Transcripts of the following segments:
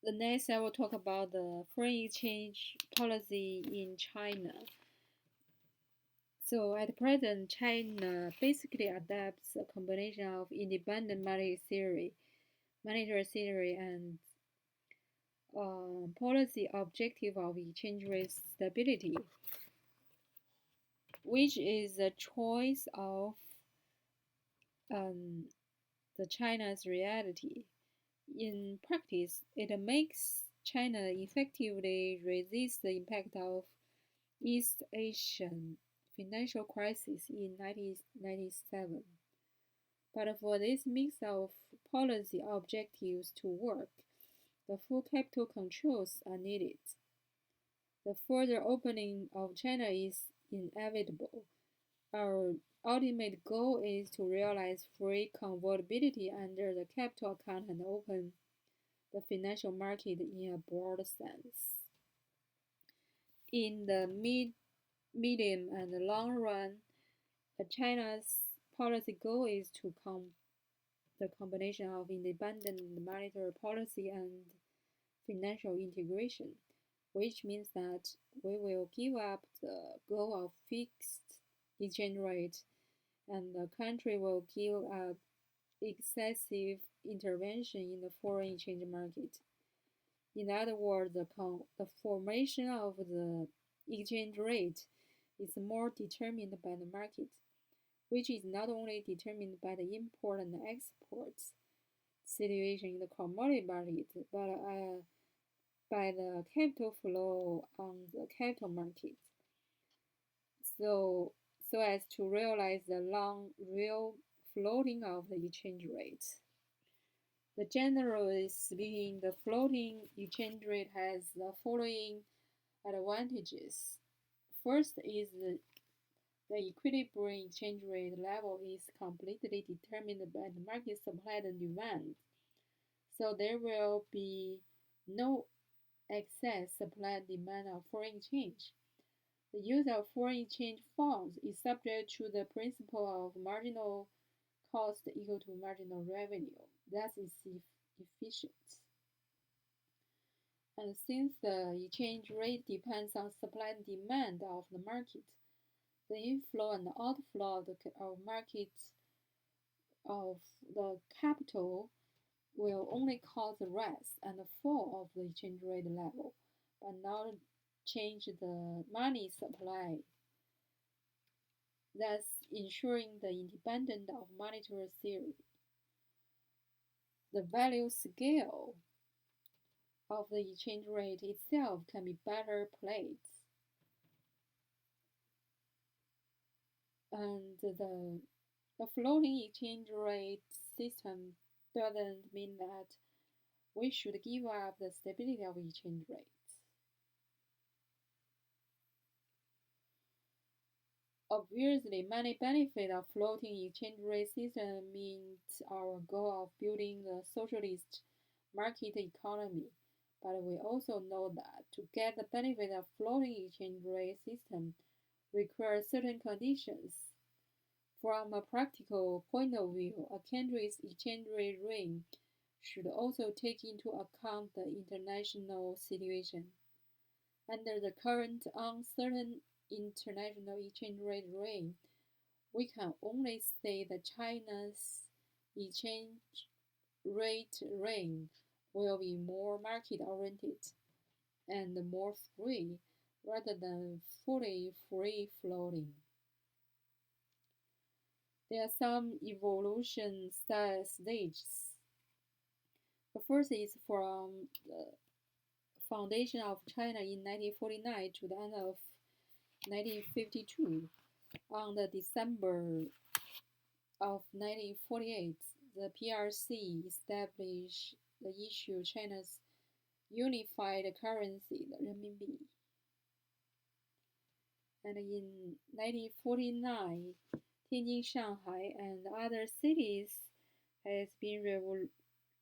The next, I will talk about the foreign exchange policy in China. So at present, China basically adopts a combination of independent monetary theory, and policy objective of exchange rate stability, which is a choice of um, the China's reality. In practice, it makes China effectively resist the impact of East Asian financial crisis in 1997. But for this mix of policy objectives to work, the full capital controls are needed. The further opening of China is inevitable. Our ultimate goal is to realize free convertibility under the capital account and open the financial market in a broad sense. In the medium, and long run, China's policy goal is the combination of independent monetary policy and financial integration, which means that we will give up the goal of fixed exchange rate, and the country will give up excessive intervention in the foreign exchange market. In other words, the formation of the exchange rate is more determined by the market, which is not only determined by the import and export situation in the commodity market, but by the capital flow on the capital market. So, so as to realize the long real floating of the exchange rate. Generally speaking, the floating exchange rate has the following advantages. First is the equilibrium exchange rate level is completely determined by the market supply and demand. So there will be no excess supply and demand of foreign exchange. The use of foreign exchange funds is subject to the principle of marginal cost equal to marginal revenue. Thus, it's efficient. And since the exchange rate depends on supply and demand of the market, the inflow and outflow of markets of the capital will only cause the rise and fall of the exchange rate level, but not change the money supply, thus ensuring the independence of monetary theory. The value scale of the exchange rate itself can be better played, and the floating exchange rate system doesn't mean that we should give up the stability of exchange rates. Obviously, many benefits of floating exchange rate system meet our goal of building the socialist market economy. But we also know that to get the benefit of floating exchange rate system requires certain conditions. From a practical point of view, a country's exchange rate range should also take into account the international situation. Under the current uncertain international exchange rate range, we can only say that China's exchange rate range will be more market oriented and more free rather than fully free floating. There are some evolution stages. The first is from the foundation of China in 1949 to the end of 1952. On the December of 1948, the PRC established the issue China's unified currency, the renminbi. And in 1949, Tianjin, Shanghai, and other cities has been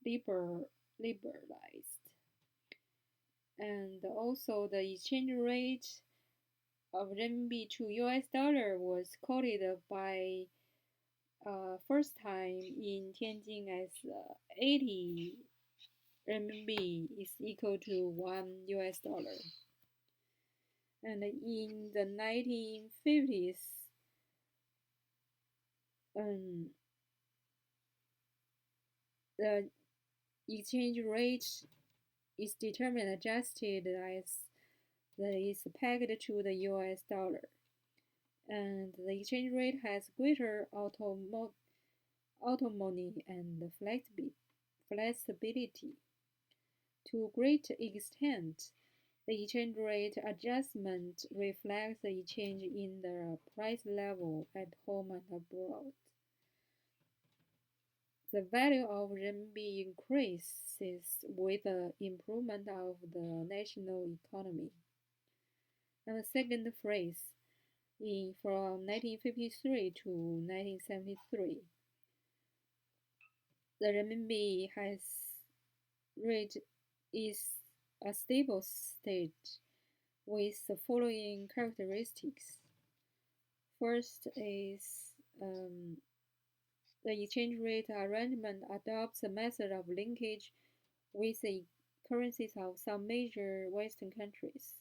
liberalized. And also the exchange rate of renminbi to US dollar was quoted by first time in Tianjin as 80 renminbi is equal to 1 US dollar. And in the 1950s, um, the exchange rate is determined adjusted as is pegged to the US dollar, and the exchange rate has greater autonomy and flexibility. To a great extent, the exchange rate adjustment reflects the change in the price level at home and abroad. The value of renminbi increases with the improvement of the national economy. And the second phrase, from 1953 to 1973, the renminbi has reached its a stable state with the following characteristics. First is the exchange rate arrangement adopts a method of linkage with the currencies of some major Western countries,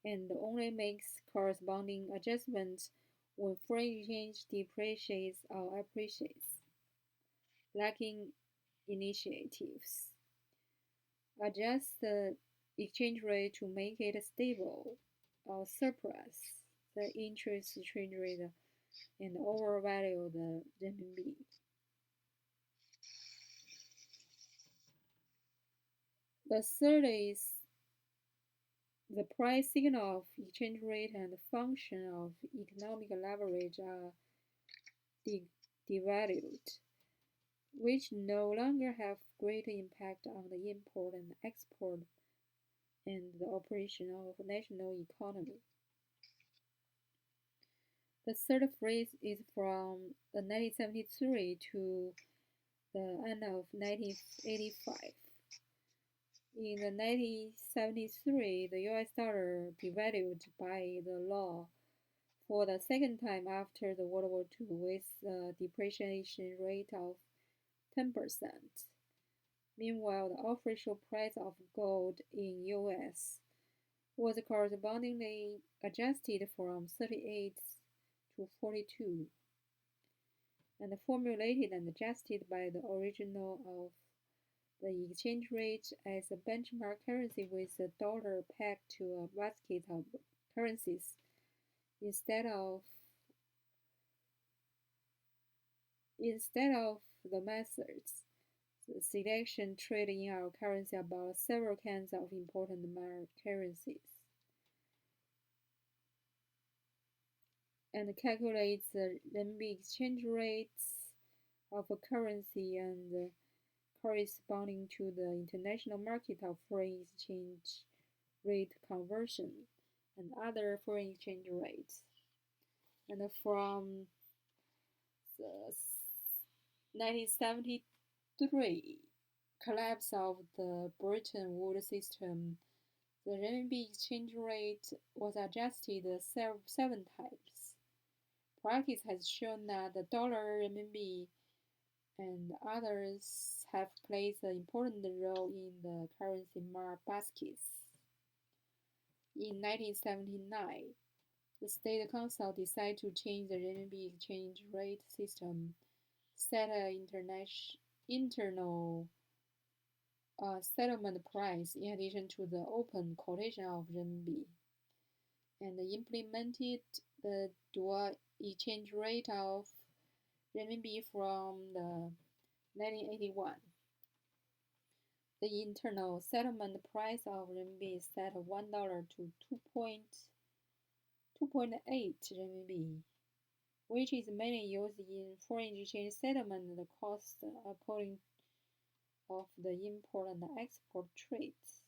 and only makes corresponding adjustments when foreign exchange depreciates or appreciates, lacking initiatives. Adjust the exchange rate to make it stable or surpass the interest exchange rate and overvalue the renminbi. The third is the price signal of exchange rate and the function of economic leverage are devalued, which no longer have great impact on the import and export and the operation of national economy. The third phrase is from the 1973 to the end of 1985. In the 1973, the US dollar devalued by the law for the second time after the World War II with a depreciation rate of 10%. Meanwhile, the official price of gold in US was correspondingly adjusted from 38 to 42 and formulated and adjusted by the original of the exchange rate as a benchmark currency with the dollar pegged to a basket of currencies instead of the methods. The selection trade in our currency about several kinds of important currencies and calculates the renminbi exchange rates of a currency and corresponding to the international market of foreign exchange rate conversion and other foreign exchange rates. And from the 1973 collapse of the Bretton Woods system, the renminbi exchange rate was adjusted seven times. Practice has shown that the dollar, renminbi, and others have played an important role in the currency baskets. In 1979, the State Council decided to change the renminbi exchange rate system, set an internal settlement price in addition to the open quotation of renminbi, and implemented the dual exchange rate of renminbi from the 1981. The internal settlement price of renminbi is set at $1 to 2.8 renminbi, which is mainly used in foreign exchange settlement and cost according of the import and export trades.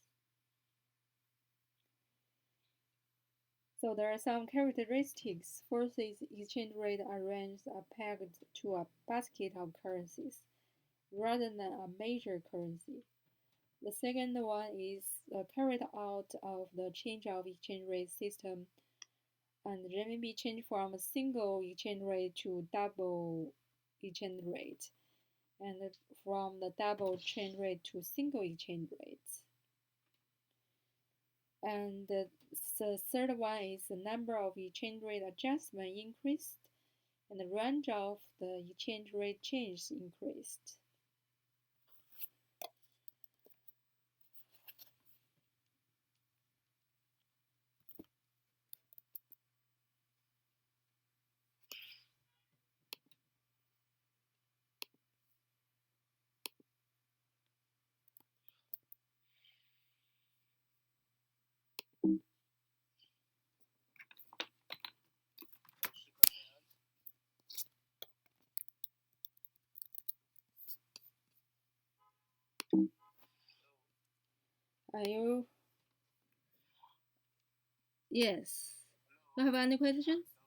So there are some characteristics. First is exchange rate arranged are pegged to a basket of currencies rather than a major currency. The second one is carried out of the change of exchange rate system and renminbi change from a single exchange rate to double exchange rate. and from the double exchange rate to single exchange rates. And the third one is the number of exchange rate adjustment increased and the range of the exchange rate change increased. Are you? Yes. You have any questions?